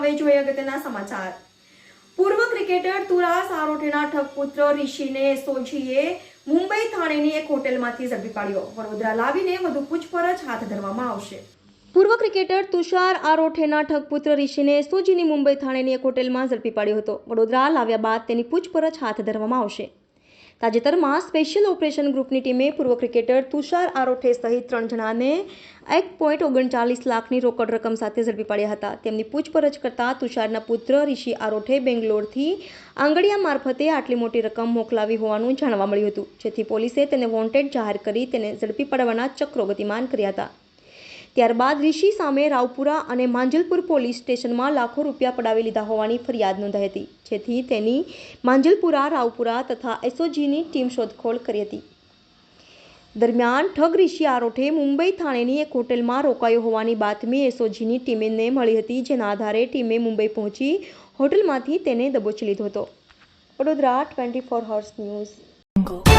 હવે જોઈએ અગત્યના સમાચાર। પૂર્વ ક્રિકેટર તુષાર આરોઠેના ઠગપુત્ર ઋષિને એસઓજીએ મુંબઈ થાણેની એક હોટેલમાંથી ઝડપી પાડ્યો। વડોદરા લાવીને વધુ પૂછપરછ હાથ ધરવામાં આવશે। પૂર્વ ક્રિકેટર તુષાર આરોઠેના ઠગપુત્ર ઋષિને એસઓજીની મુંબઈ થાણેની એક હોટેલમાં ઝડપી પાડ્યો હતો। વડોદરા લાવ્યા બાદ તેની પૂછપરછ હાથ ધરવામાં આવશે। તાજેતરમાં સ્પેશિયલ ઓપરેશન ગ્રુપની ટીમે પૂર્વ ક્રિકેટર તુષાર આરોઠે સહિત 3 જણાને 1.39 લાખની રોકડ રકમ સાથે ઝડપી પાડ્યા હતા। તેમની પૂછપરછ કરતા તુષારના પુત્ર ઋષિ આરોઠે બેંગ્લોરથી આંગડિયા મારફતે આટલી મોટી રકમ મોકલાવી હોવાનું જાણવા મળ્યું હતું, જેથી પોલીસે તેને વોન્ટેડ જાહેર કરી તેને ઝડપી પાડવાના ચક્રો ગતિમાન કર્યા હતા। ત્યારબાદ ઋષિ સામે રાવપુરા અને માંજલપુર પોલીસ સ્ટેશનમાં લાખો રૂપિયા પડાવી લીધા હોવાની ફરિયાદ નોંધાઈ હતી, જેથી તેની માંજલપુરા, રાવપુરા તથા એસઓજીની ટીમ શોધખોળ કરી હતી। દરમિયાન ઠગ ઋષિ આરોઠે મુંબઈ થાણેની એક હોટેલમાં રોકાયો હોવાની બાતમી એસઓજીની ટીમને મળી હતી, જેના આધારે ટીમે મુંબઈ પહોંચી હોટલમાંથી તેને દબોચી લીધો હતો। Vadodara 24 Hours news.